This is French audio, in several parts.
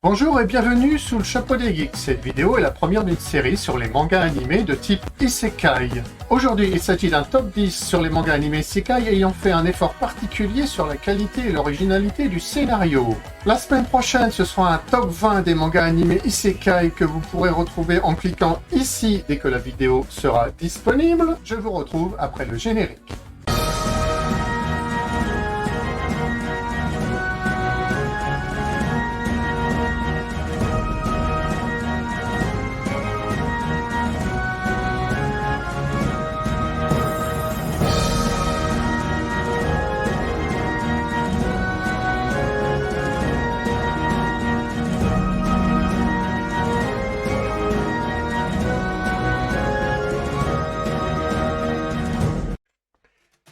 Bonjour et bienvenue sous le chapeau des geeks. Cette vidéo est la première d'une série sur les mangas animés de type Isekai. Aujourd'hui, il s'agit d'un top 10 sur les mangas animés Isekai ayant fait un effort particulier sur la qualité et l'originalité du scénario. La semaine prochaine, ce sera un top 20 des mangas animés Isekai que vous pourrez retrouver en cliquant ici dès que la vidéo sera disponible. Je vous retrouve après le générique.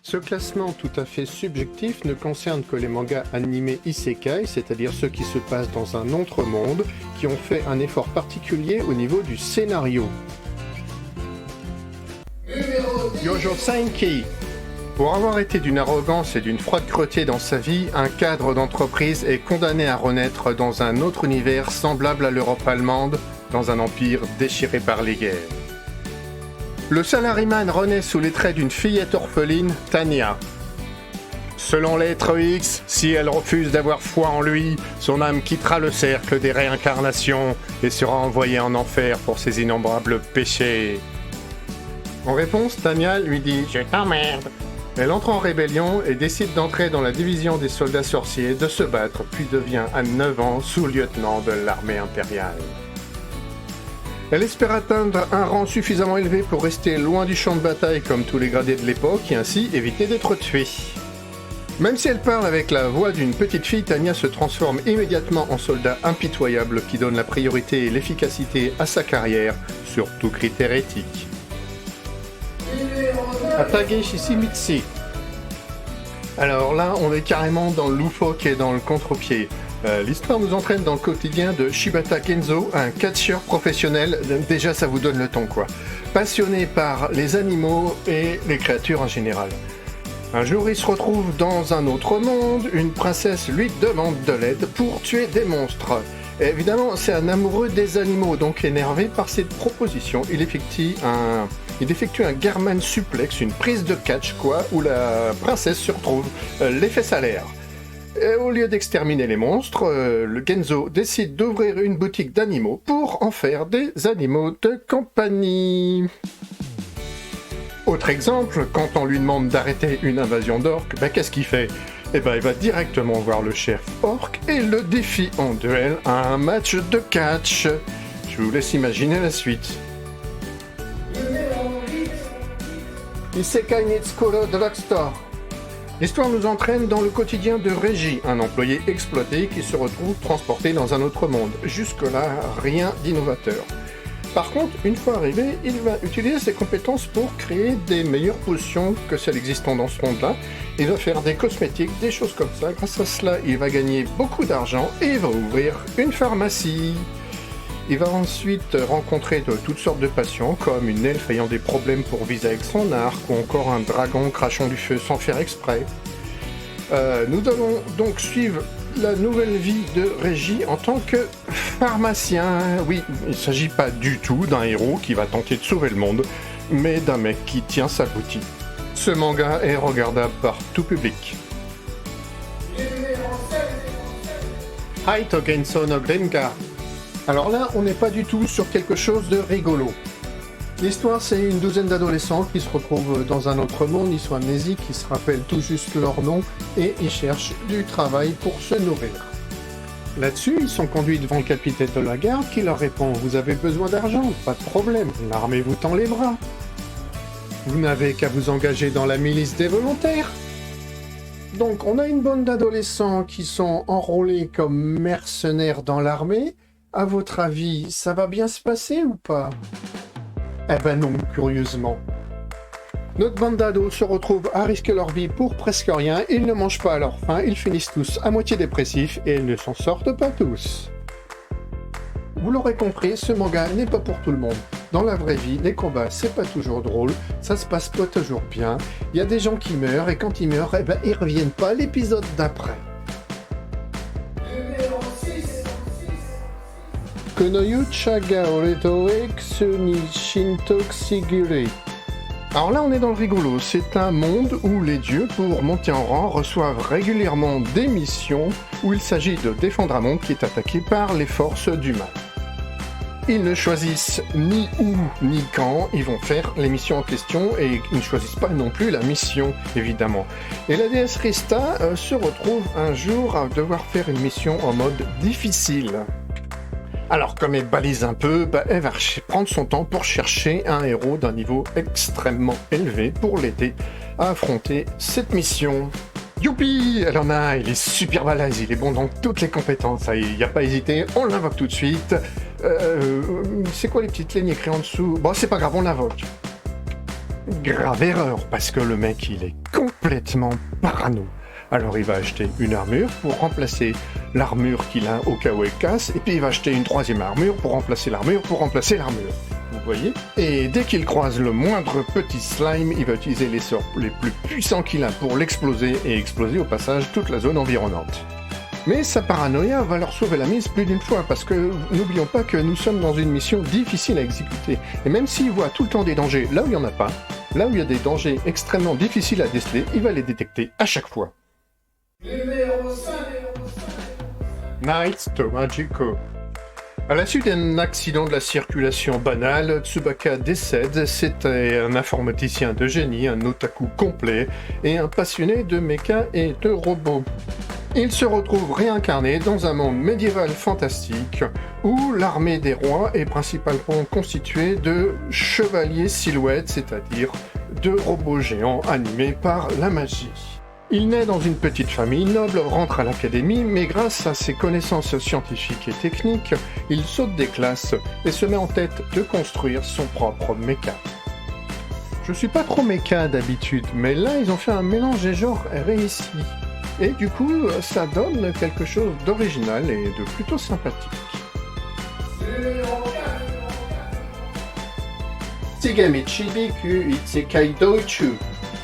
Ce classement tout à fait subjectif ne concerne que les mangas animés Isekai, c'est-à-dire ceux qui se passent dans un autre monde, qui ont fait un effort particulier au niveau du scénario. Yojo Senki. Pour avoir été d'une arrogance et d'une froide-crotté dans sa vie, un cadre d'entreprise est condamné à renaître dans un autre univers semblable à l'Europe allemande, dans un empire déchiré par les guerres. Le salaryman renaît sous les traits d'une fillette orpheline, Tanya. Selon l'être X, si elle refuse d'avoir foi en lui, son âme quittera le cercle des réincarnations et sera envoyée en enfer pour ses innombrables péchés. En réponse, Tanya lui dit « Je t'emmerde ». Elle entre en rébellion et décide d'entrer dans la division des soldats sorciers, de se battre, puis devient à 9 ans sous-lieutenant de l'armée impériale. Elle espère atteindre un rang suffisamment élevé pour rester loin du champ de bataille comme tous les gradés de l'époque et ainsi éviter d'être tuée. Même si elle parle avec la voix d'une petite fille, Tanya se transforme immédiatement en soldat impitoyable qui donne la priorité et l'efficacité à sa carrière sur tout critère éthique. Atage Shimitsu. Alors là, on est carrément dans le loufoque et dans le contre-pied. L'histoire nous entraîne dans le quotidien de Shibata Kenzo, un catcheur professionnel, déjà ça vous donne le ton quoi, passionné par les animaux et les créatures en général. Un jour il se retrouve dans un autre monde, une princesse lui demande de l'aide pour tuer des monstres. Et évidemment c'est un amoureux des animaux, donc énervé par cette proposition, il effectue un German suplex, une prise de catch quoi, où la princesse se retrouve l'effet salaire. Et au lieu d'exterminer les monstres, le Genzo décide d'ouvrir une boutique d'animaux pour en faire des animaux de compagnie. Autre exemple, quand on lui demande d'arrêter une invasion d'orques, qu'est-ce qu'il fait ? Il va directement voir le chef orc et le défie en duel à un match de catch. Je vous laisse imaginer la suite. Isekai Nitsukuro Drugstore. L'histoire nous entraîne dans le quotidien de Reggie, un employé exploité qui se retrouve transporté dans un autre monde. Jusque-là, rien d'innovateur. Par contre, une fois arrivé, il va utiliser ses compétences pour créer des meilleures potions que celles existant dans ce monde-là. Il va faire des cosmétiques, des choses comme ça. Grâce à cela, il va gagner beaucoup d'argent et il va ouvrir une pharmacie. Il va ensuite rencontrer de toutes sortes de patients, comme une elfe ayant des problèmes pour viser avec son arc, ou encore un dragon crachant du feu sans faire exprès. Nous allons donc suivre la nouvelle vie de Reggie en tant que pharmacien. Oui, il ne s'agit pas du tout d'un héros qui va tenter de sauver le monde, mais d'un mec qui tient sa boutique. Ce manga est regardable par tout public. Haito Genso no Grimgar. Alors là, on n'est pas du tout sur quelque chose de rigolo. L'histoire, c'est une douzaine d'adolescents qui se retrouvent dans un autre monde, ils sont amnésiques, ils se rappellent tout juste leur nom et ils cherchent du travail pour se nourrir. Là-dessus, ils sont conduits devant le capitaine de la garde qui leur répond « Vous avez besoin d'argent, pas de problème, l'armée vous tend les bras. Vous n'avez qu'à vous engager dans la milice des volontaires. » Donc on a une bande d'adolescents qui sont enrôlés comme mercenaires dans l'armée. À votre avis, ça va bien se passer ou pas ? Eh ben non, curieusement. Notre bande d'ados se retrouve à risquer leur vie pour presque rien, ils ne mangent pas à leur faim, ils finissent tous à moitié dépressifs et ils ne s'en sortent pas tous. Vous l'aurez compris, ce manga n'est pas pour tout le monde. Dans la vraie vie, les combats, c'est pas toujours drôle, ça se passe pas toujours bien, il y a des gens qui meurent et quand ils meurent, ils reviennent pas à l'épisode d'après. Konoyucha ga oretoe ksu ni shinto ksigure. Alors là, on est dans le rigolo. C'est un monde où les dieux, pour monter en rang, reçoivent régulièrement des missions où il s'agit de défendre un monde qui est attaqué par les forces du mal. Ils ne choisissent ni où ni quand ils vont faire les missions en question et ils ne choisissent pas non plus la mission, évidemment. Et la déesse Rista se retrouve un jour à devoir faire une mission en mode difficile. Alors, comme elle balise un peu, elle va prendre son temps pour chercher un héros d'un niveau extrêmement élevé pour l'aider à affronter cette mission. Youpi! Elle en a, il est super balèze, il est bon dans toutes les compétences, il n'y a pas hésité, on l'invoque tout de suite. C'est quoi les petites lignes écrites en dessous? Bon, c'est pas grave, on l'invoque. Grave erreur, parce que le mec, il est complètement parano. Alors il va acheter une armure pour remplacer l'armure qu'il a au cas où elle casse, et puis il va acheter une troisième armure pour remplacer l'armure Vous voyez? Et dès qu'il croise le moindre petit slime, il va utiliser les sorts les plus puissants qu'il a pour l'exploser et exploser au passage toute la zone environnante. Mais sa paranoïa va leur sauver la mise plus d'une fois, parce que n'oublions pas que nous sommes dans une mission difficile à exécuter. Et même s'il voit tout le temps des dangers là où il n'y en a pas, là où il y a des dangers extrêmement difficiles à déceler, il va les détecter à chaque fois. Numéro 5. Night to Magico. À la suite d'un accident de la circulation banale, Tsubaka décède. C'était un informaticien de génie, un otaku complet et un passionné de méca et de robots. Il se retrouve réincarné dans un monde médiéval fantastique où l'armée des rois est principalement constituée de chevaliers silhouettes, c'est-à-dire de robots géants animés par la magie. Il naît dans une petite famille noble, rentre à l'académie, mais grâce à ses connaissances scientifiques et techniques, il saute des classes et se met en tête de construire son propre méca. Je suis pas trop méca d'habitude, mais là ils ont fait un mélange des genres réussi. Et du coup, ça donne quelque chose d'original et de plutôt sympathique. Tsigami Chibiku Itsekai Doichu.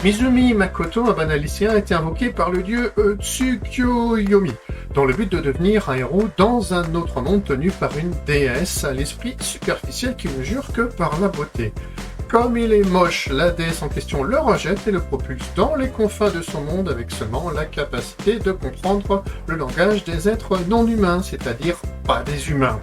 Mizumi Makoto, un banal lycéen, a été invoqué par le dieu Tsukyoyomi, dans le but de devenir un héros dans un autre monde tenu par une déesse à l'esprit superficiel qui ne jure que par la beauté. Comme il est moche, la déesse en question le rejette et le propulse dans les confins de son monde avec seulement la capacité de comprendre le langage des êtres non humains, c'est-à-dire pas des humains.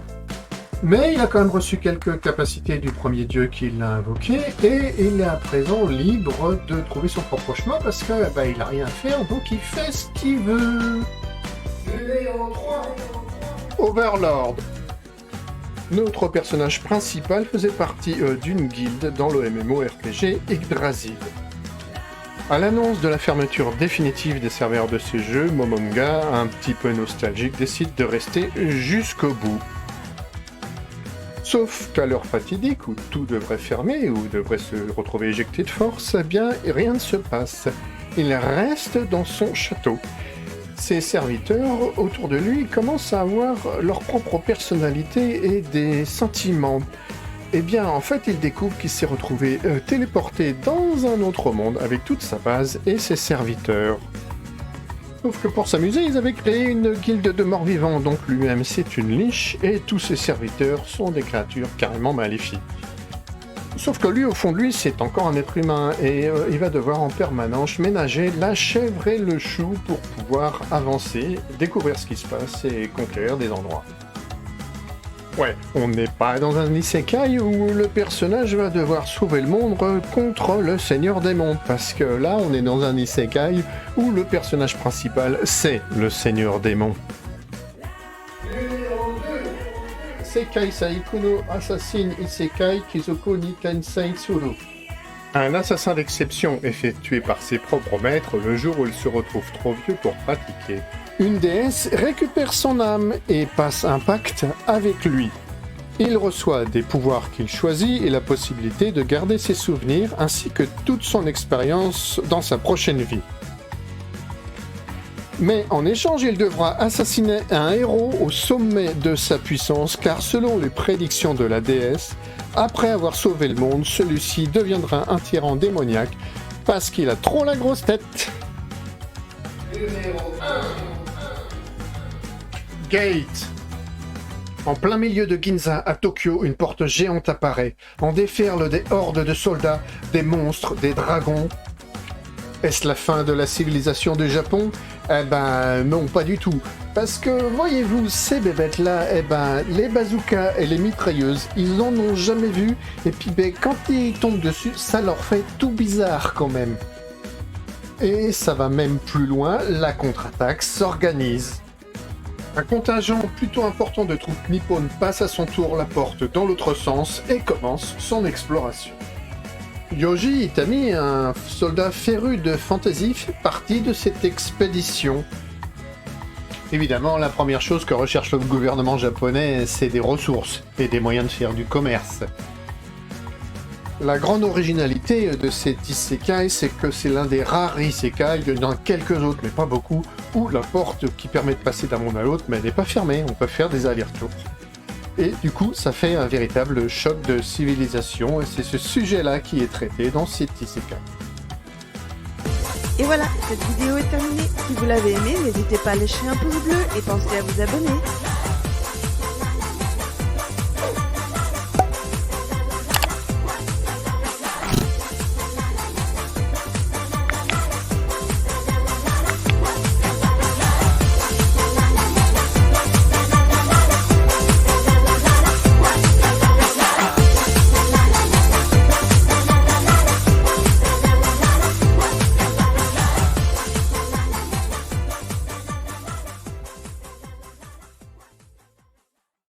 Mais il a quand même reçu quelques capacités du premier dieu qui l'a invoqué, et il est à présent libre de trouver son propre chemin parce que il n'a rien à faire, donc il fait ce qu'il veut. Numéro 3. Overlord. Notre personnage principal faisait partie d'une guilde dans le MMORPG Yggdrasil. À l'annonce de la fermeture définitive des serveurs de ce jeu, Momonga, un petit peu nostalgique, décide de rester jusqu'au bout. Sauf qu'à l'heure fatidique, où tout devrait fermer, où devrait se retrouver éjecté de force, eh bien, rien ne se passe. Il reste dans son château. Ses serviteurs autour de lui commencent à avoir leur propre personnalité et des sentiments. Eh bien, en fait, il découvre qu'il s'est retrouvé téléporté dans un autre monde avec toute sa base et ses serviteurs. Sauf que pour s'amuser, ils avaient créé une guilde de morts-vivants, donc lui-même c'est une liche, et tous ses serviteurs sont des créatures carrément maléfiques. Sauf que lui, au fond de lui, c'est encore un être humain, et il va devoir en permanence ménager la chèvre et le chou pour pouvoir avancer, découvrir ce qui se passe et conquérir des endroits. Ouais, on n'est pas dans un isekai où le personnage va devoir sauver le monde contre le Seigneur Démon, parce que là, on est dans un isekai où le personnage principal, c'est le Seigneur Démon. Sekai Saikuno Assassin Isekai Kizoku ni Tensei Tsuru. Un assassin d'exception effectué par ses propres maîtres le jour où il se retrouve trop vieux pour pratiquer. Une déesse récupère son âme et passe un pacte avec lui. Il reçoit des pouvoirs qu'il choisit et la possibilité de garder ses souvenirs ainsi que toute son expérience dans sa prochaine vie. Mais en échange, il devra assassiner un héros au sommet de sa puissance car selon les prédictions de la déesse, après avoir sauvé le monde, celui-ci deviendra un tyran démoniaque parce qu'il a trop la grosse tête. Numéro 1. Gate. En plein milieu de Ginza, à Tokyo, une porte géante apparaît. En déferlent des hordes de soldats, des monstres, des dragons. Est-ce la fin de la civilisation du Japon? Eh ben non, pas du tout. Parce que, voyez-vous, ces bébêtes-là, eh ben, les bazookas et les mitrailleuses, ils en ont jamais vu. Et puis, ben, quand ils tombent dessus, ça leur fait tout bizarre quand même. Et ça va même plus loin, la contre-attaque s'organise. Un contingent plutôt important de troupes nippones passe à son tour la porte dans l'autre sens et commence son exploration. Yoji Itami, un soldat féru de fantasy, fait partie de cette expédition. Évidemment, la première chose que recherche le gouvernement japonais, c'est des ressources et des moyens de faire du commerce. La grande originalité de cet isekai, c'est que c'est l'un des rares isekai, il y en a quelques autres, mais pas beaucoup, où la porte qui permet de passer d'un monde à l'autre, mais elle n'est pas fermée, on peut faire des allers-retours. Et du coup, ça fait un véritable choc de civilisation, et c'est ce sujet-là qui est traité dans cet isekai. Et voilà, cette vidéo est terminée. Si vous l'avez aimé, n'hésitez pas à lâcher un pouce bleu et pensez à vous abonner.